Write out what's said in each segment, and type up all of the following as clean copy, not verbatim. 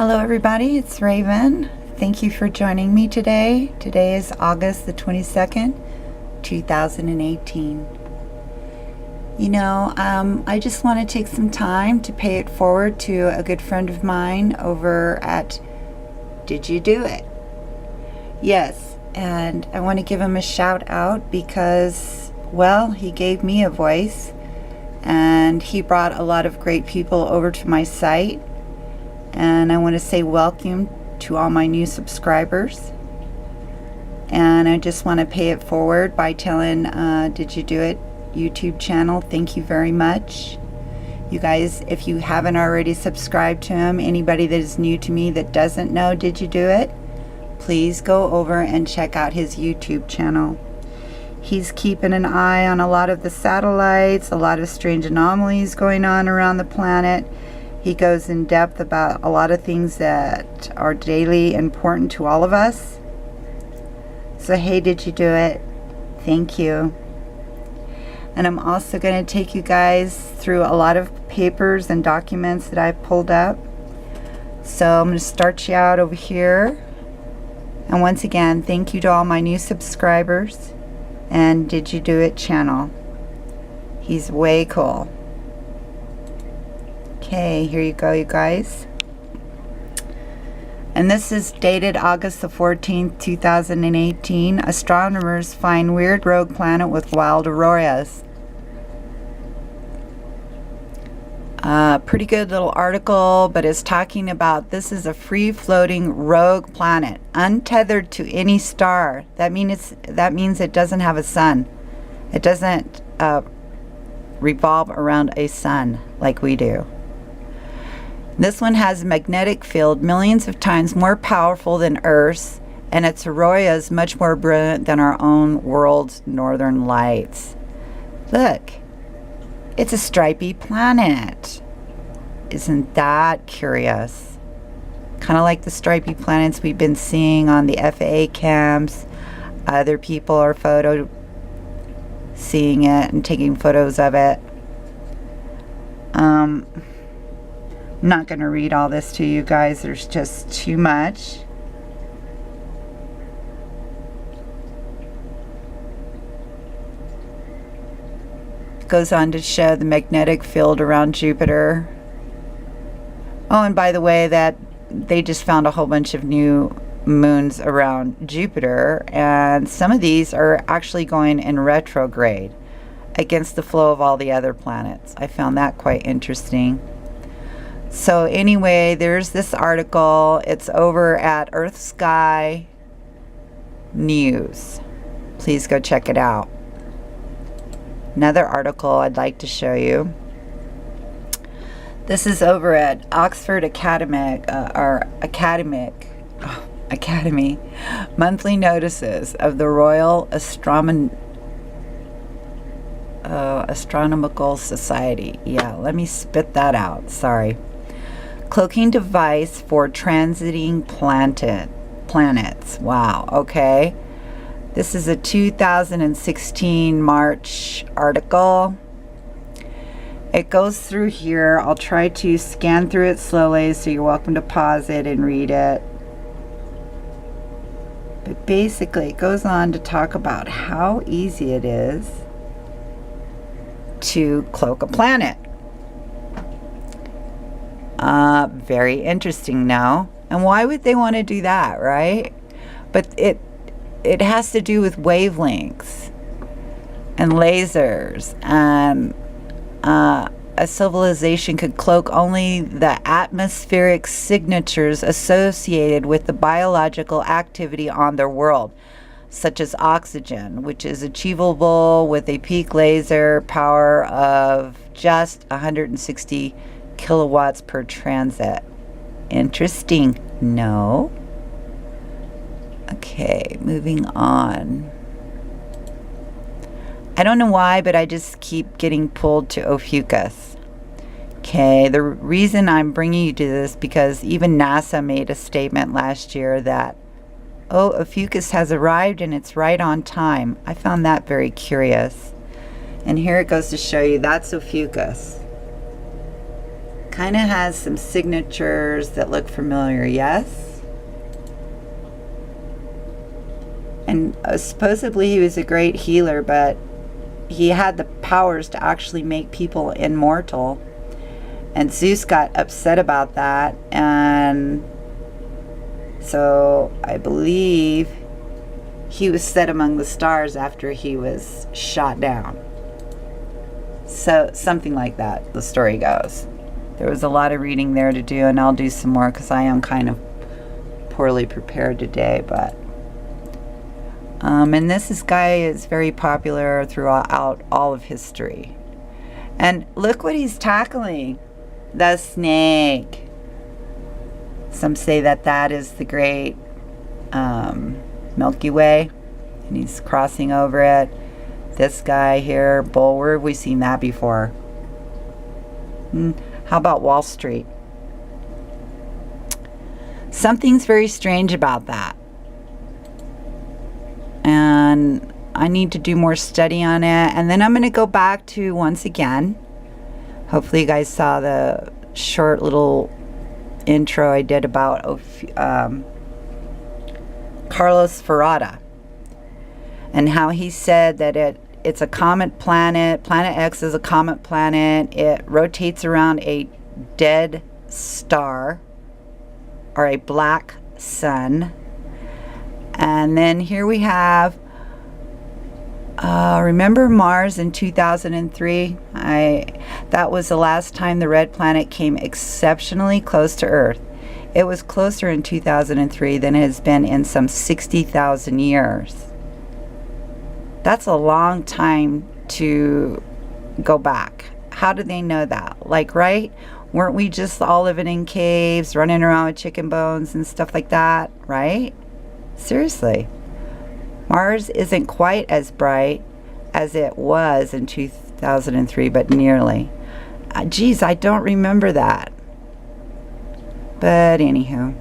Hello everybody, it's Raven. Thank you for joining me today. Today is August the 22nd, 2018. I just want to take some time to pay it forward to a good friend of mine over at Did You Do It? Yes, and I want to give him a shout out because, well, he gave me a voice and he brought a lot of great people over to my site. And I want to say welcome to all my new subscribers. And I just want to pay it forward by telling Did You Do It YouTube channel, thank you very much. You guys, if you haven't already subscribed to him, anybody that is new to me that doesn't know Did You Do It, please go over and check out his YouTube channel. He's keeping an eye on a lot of the satellites, a lot of strange anomalies going on around the planet. He goes in depth about a lot of things that are daily important to all of us. So hey, Did You Do It? Thank you. And I'm also going to take you guys through a lot of papers and documents that I've pulled up. So I'm going to start you out over here. And once again, thank you to all my new subscribers and Did You Do It channel. He's way cool. Okay, here you go, you guys. And this is dated August the 14th, 2018. Astronomers find weird rogue planet with wild auroras. Pretty good little article, but it's talking about this is a free-floating rogue planet, untethered to any star. That means it doesn't have a sun. It doesn't revolve around a sun like we do. This one has a magnetic field millions of times more powerful than Earth's, and its aurora is much more brilliant than our own world's northern lights. Look, it's a stripy planet. Isn't that curious? Kind of like the stripy planets we've been seeing on the FAA cams. Other people are seeing it and taking photos of it. I'm not going to read all this to you guys. There's just too much. It goes on to show the magnetic field around Jupiter. Oh, and by the way, that they just found a whole bunch of new moons around Jupiter, and some of these are actually going in retrograde against the flow of all the other planets. I found that quite interesting. So anyway, there's this article. It's over at Earth Sky News. Please go check it out. Another article I'd like to show you. This is over at Oxford Academy. Monthly notices of the Royal Astronomical Society. Yeah, let me spit that out. Sorry. Cloaking device for transiting planets. Wow, okay. This is a 2016 March article. It goes through here. I'll try to scan through it slowly, so you're welcome to pause it and read it. But basically, it goes on to talk about how easy it is to cloak a planet. Very interesting now. And why would they want to do that, right? But it has to do with wavelengths and lasers, and a civilization could cloak only the atmospheric signatures associated with the biological activity on their world, such as oxygen, which is achievable with a peak laser power of just 160 kilowatts per transit. Interesting, no? Okay, moving on. I don't know why, but I just keep getting pulled to Ophiuchus. Okay, the reason I'm bringing you to this because even NASA made a statement last year that, oh, Ophiuchus has arrived and it's right on time. I found that very curious. And here it goes to show you that's Ophiuchus. kind of has some signatures that look familiar, yes? And supposedly he was a great healer, but he had the powers to actually make people immortal. And Zeus got upset about that, and so I believe he was set among the stars after he was shot down. So something like that, the story goes. There was a lot of reading there to do, and I'll do some more because I am kind of poorly prepared today. But and this guy is very popular throughout all of history. And look what he's tackling. The snake. Some say that that is the great Milky Way, and he's crossing over it. This guy here, bull, where have we seen that before? How about Wall Street? Something's very strange about that, and I need to do more study on it. And then I'm going to go back to, once again, hopefully you guys saw the short little intro I did about Carlos Ferrata, and how he said that it's a comet planet. Planet X is a comet planet. It rotates around a dead star or a black sun. And then here we have remember Mars in 2003? That was the last time the red planet came exceptionally close to Earth. It was closer in 2003 than it has been in some 60,000 years. That's a long time to go back. How do they know that? Like, right? Weren't we just all living in caves, running around with chicken bones and stuff like that, right? Seriously. Mars isn't quite as bright as it was in 2003, but nearly. Geez, I don't remember that. But anywho.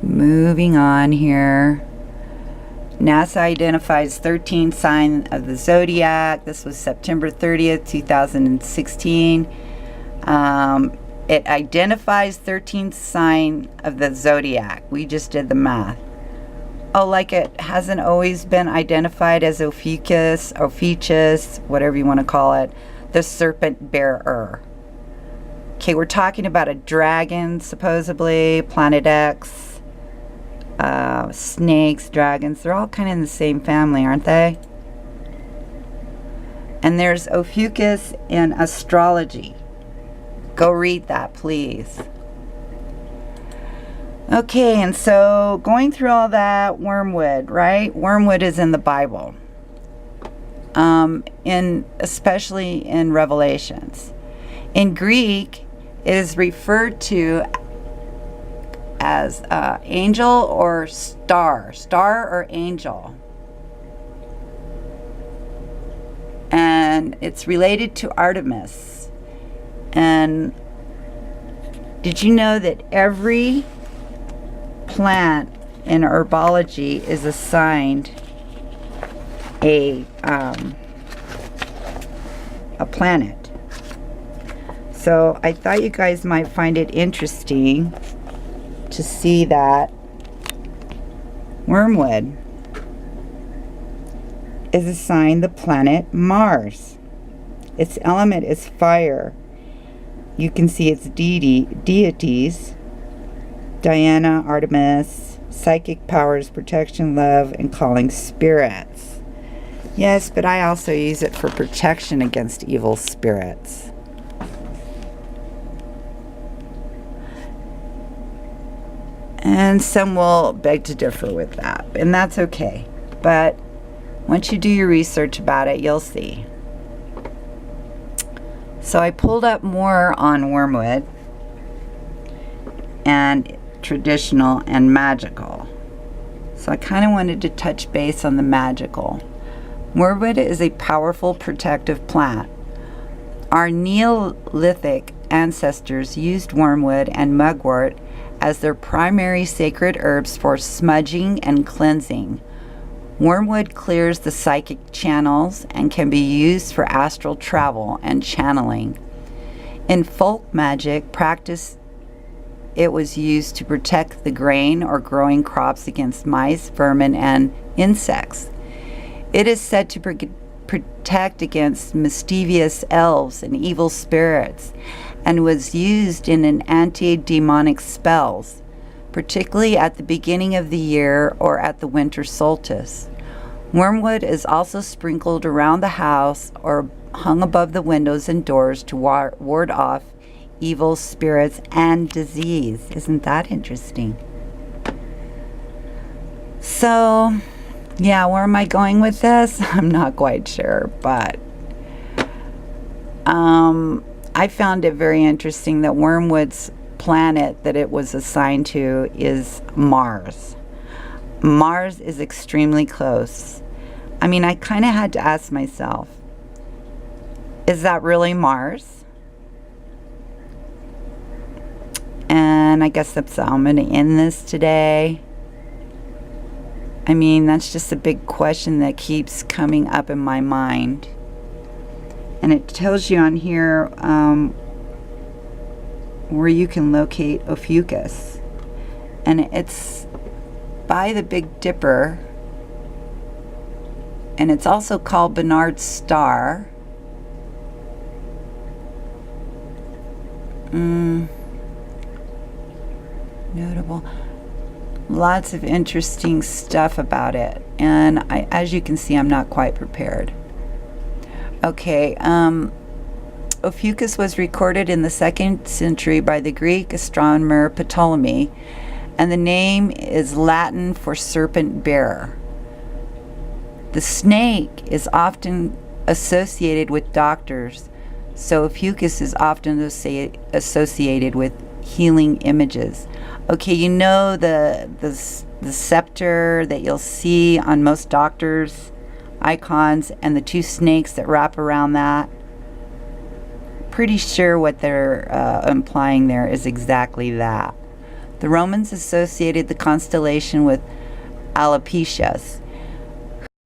Moving on here. NASA identifies 13 signs of the zodiac. This was September 30th, 2016. It identifies 13th sign of the zodiac. We just did the math. Oh, like it hasn't always been identified as Ophiuchus, whatever you want to call it, the serpent bearer. Okay, we're talking about a dragon, supposedly, Planet X, snakes, dragons. They're all kind of in the same family, aren't they? And there's Ophiuchus in astrology. Go read that, please. Okay, and so going through all that, Wormwood, right? Wormwood is in the Bible, especially in Revelations. In Greek, it is referred to as angel or star or angel. And it's related to Artemis. And did you know that every plant in herbology is assigned a planet? So I thought you guys might find it interesting to see that Wormwood is assigned the planet Mars. Its element is fire. You can see its deities: Diana, Artemis, psychic powers, protection, love, and calling spirits. Yes, but I also use it for protection against evil spirits. And some will beg to differ with that, and that's okay. But once you do your research about it, you'll see. So I pulled up more on Wormwood and traditional and magical. So I kind of wanted to touch base on the magical. Wormwood is a powerful protective plant. Our Neolithic ancestors used wormwood and mugwort as their primary sacred herbs for smudging and cleansing. Wormwood clears the psychic channels and can be used for astral travel and channeling. In folk magic practice, it was used to protect the grain or growing crops against mice, vermin, and insects. It is said to protect against mischievous elves and evil spirits, and was used in an anti-demonic spells, particularly at the beginning of the year or at the winter solstice. Wormwood is also sprinkled around the house or hung above the windows and doors to ward off evil spirits and disease. Isn't that interesting? So, yeah, where am I going with this? I'm not quite sure, but I found it very interesting that Wormwood's planet that it was assigned to is Mars. Mars is extremely close. I mean, I kind of had to ask myself, is that really Mars? And I guess that's how I'm going to end this today. I mean, that's just a big question that keeps coming up in my mind. And it tells you on here where you can locate Ophiuchus. And it's by the Big Dipper. And it's also called Bernard's Star. Notable. Lots of interesting stuff about it. And as you can see, I'm not quite prepared. Okay, Ophiuchus was recorded in the 2nd century by the Greek astronomer Ptolemy, and the name is Latin for serpent bearer. The snake is often associated with doctors, so Ophiuchus is often associated with healing images. Okay, you know the scepter that you'll see on most doctors' icons and the 2 snakes that wrap around that? Pretty sure what they're implying there is exactly that. The Romans associated the constellation with Aloysius,